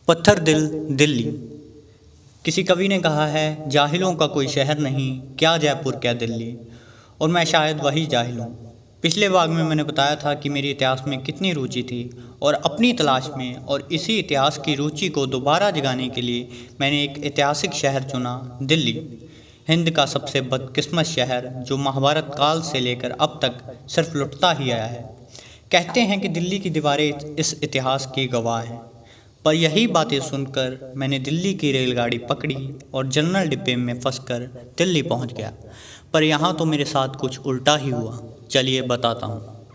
पत्थर दिल दिल्ली। किसी कवि ने कहा है, जाहिलों का कोई शहर नहीं, क्या जयपुर क्या दिल्ली। और मैं शायद वही जाहिल हूँ। पिछले भाग में मैंने बताया था कि मेरी इतिहास में कितनी रुचि थी और अपनी तलाश में और इसी इतिहास की रुचि को दोबारा जगाने के लिए मैंने एक ऐतिहासिक शहर चुना, दिल्ली। हिंद का सबसे बदकिस्मत शहर जो महाभारत काल से लेकर अब तक सिर्फ लुटता ही आया है। कहते हैं कि दिल्ली की दीवारें इस इतिहास की गवाह हैं। पर यही बातें सुनकर मैंने दिल्ली की रेलगाड़ी पकड़ी और जनरल डिब्बे में फंसकर दिल्ली पहुंच गया। पर यहाँ तो मेरे साथ कुछ उल्टा ही हुआ। चलिए बताता हूँ।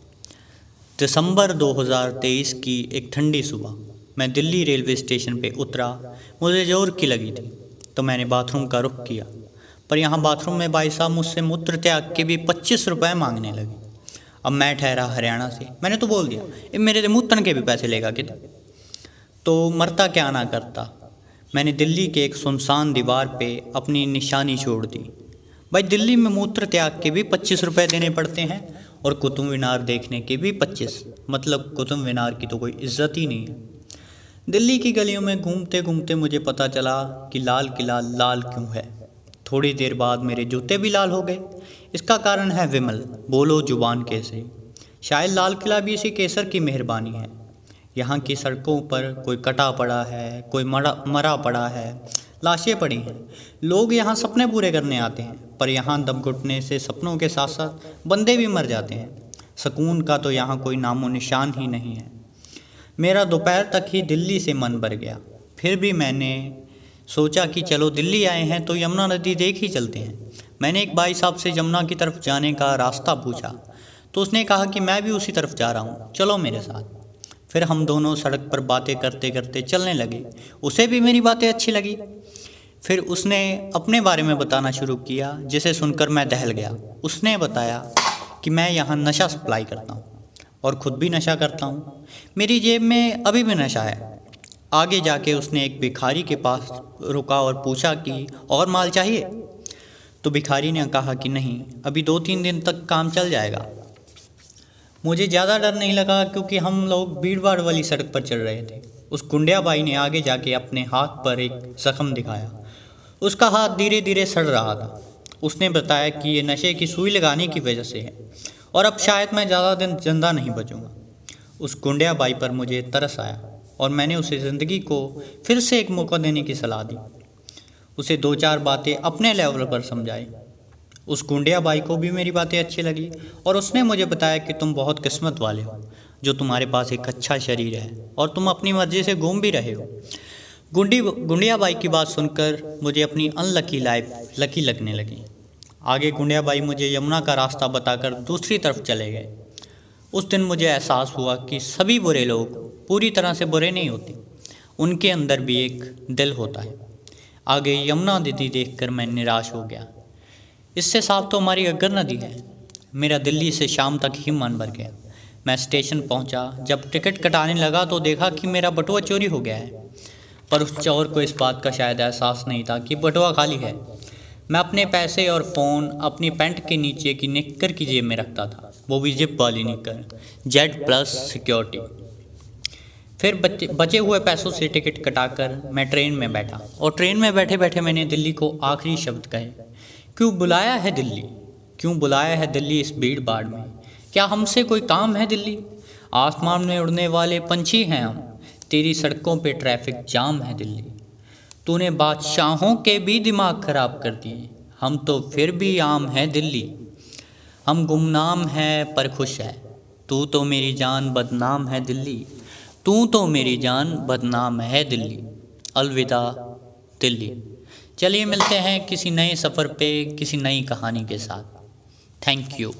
दिसंबर 2023 की एक ठंडी सुबह मैं दिल्ली रेलवे स्टेशन पे उतरा। मुझे जोर की लगी थी तो मैंने बाथरूम का रुख किया, पर यहाँ बाथरूम में भाई साहब मुझसे मूत्र त्याग के भी 25 रुपये मांगने लगे। अब मैं ठहरा हरियाणा से, मैंने तो बोल दिया, ये मेरे मूत्रन के भी पैसे लेगा कि तो मरता क्या ना करता। मैंने दिल्ली के एक सुनसान दीवार पे अपनी निशानी छोड़ दी। भाई दिल्ली में मूत्र त्याग के भी 25 रुपये देने पड़ते हैं और कुतुब मीनार देखने के भी 25। मतलब कुतुब मीनार की तो कोई इज्जत ही नहीं है। दिल्ली की गलियों में घूमते घूमते मुझे पता चला कि लाल किला लाल क्यों है। थोड़ी देर बाद मेरे जूते भी लाल हो गए। इसका कारण है विमल, बोलो जुबान कैसे। शायद लाल किला भी इसी केसर की मेहरबानी है। यहाँ की सड़कों पर कोई कटा पड़ा है, कोई मरा पड़ा है, लाशें पड़ी हैं। लोग यहाँ सपने पूरे करने आते हैं, पर यहाँ दम घुटने से सपनों के साथ साथ बंदे भी मर जाते हैं। सुकून का तो यहाँ कोई नामो निशान ही नहीं है। मेरा दोपहर तक ही दिल्ली से मन भर गया। फिर भी मैंने सोचा कि चलो दिल्ली आए हैं तो यमुना नदी देख ही चलते हैं। मैंने एक भाई साहब से यमुना की तरफ जाने का रास्ता पूछा तो उसने कहा कि मैं भी उसी तरफ जा रहा हूँ, चलो मेरे साथ। फिर हम दोनों सड़क पर बातें करते करते चलने लगे। उसे भी मेरी बातें अच्छी लगी। फिर उसने अपने बारे में बताना शुरू किया, जिसे सुनकर मैं दहल गया। उसने बताया कि मैं यहाँ नशा सप्लाई करता हूँ और ख़ुद भी नशा करता हूँ। मेरी जेब में अभी भी नशा है। आगे जाके उसने एक भिखारी के पास रुका और पूछा कि और माल चाहिए। तो भिखारी ने कहा कि नहीं, अभी 2-3 दिन तक काम चल जाएगा। मुझे ज़्यादा डर नहीं लगा क्योंकि हम लोग भीड़ भाड़ वाली सड़क पर चल रहे थे। उस गुंडिया बाई ने आगे जाके अपने हाथ पर एक जख्म दिखाया। उसका हाथ धीरे धीरे सड़ रहा था। उसने बताया कि ये नशे की सुई लगाने की वजह से है और अब शायद मैं ज़्यादा दिन जिंदा नहीं बचूंगा। उस गुंडिया बाई पर मुझे तरस आया और मैंने उसे ज़िंदगी को फिर से एक मौका देने की सलाह दी। उसे 2-4 बातें अपने लेवल पर समझाई। उस गुंडिया बाई को भी मेरी बातें अच्छी लगी और उसने मुझे बताया कि तुम बहुत किस्मत वाले हो जो तुम्हारे पास एक अच्छा शरीर है और तुम अपनी मर्जी से घूम भी रहे हो। गुंडिया बाई की बात सुनकर मुझे अपनी अनलकी लाइफ लकी लगने लगी। आगे गुंडिया बाई मुझे यमुना का रास्ता बताकर दूसरी तरफ चले गए। उस दिन मुझे एहसास हुआ कि सभी बुरे लोग पूरी तरह से बुरे नहीं होते, उनके अंदर भी एक दिल होता है। आगे यमुना नदी देखकर मैं निराश हो गया। इससे साफ तो हमारी अग्गर नदी है। मेरा दिल्ली से शाम तक ही मन भर गया। मैं स्टेशन पहुंचा। जब टिकट कटाने लगा तो देखा कि मेरा बटुआ चोरी हो गया है, पर उस चोर को इस बात का शायद एहसास नहीं था कि बटुआ खाली है। मैं अपने पैसे और फ़ोन अपनी पैंट के नीचे की निक्कर की जेब में रखता था, वो भी जिप वाली निक्कर, Z+ सिक्योरिटी। फिर बचे हुए पैसों से टिकट कटाकर मैं ट्रेन में बैठा और ट्रेन में बैठे बैठे मैंने दिल्ली को आखिरी शब्द कहे, क्यों बुलाया है दिल्ली, क्यों बुलाया है दिल्ली इस भीड़ भाड़ में। क्या हमसे कोई काम है दिल्ली? आसमान में उड़ने वाले पंछी हैं हम, तेरी सड़कों पे ट्रैफिक जाम है दिल्ली। तूने बादशाहों के भी दिमाग खराब कर दिए, हम तो फिर भी आम है दिल्ली। हम गुमनाम हैं पर खुश है, तू तो मेरी जान बदनाम है दिल्ली, तू तो मेरी जान बदनाम है दिल्ली। अलविदा दिल्ली। चलिए मिलते हैं किसी नए सफ़र पे किसी नई कहानी के साथ। Thank you.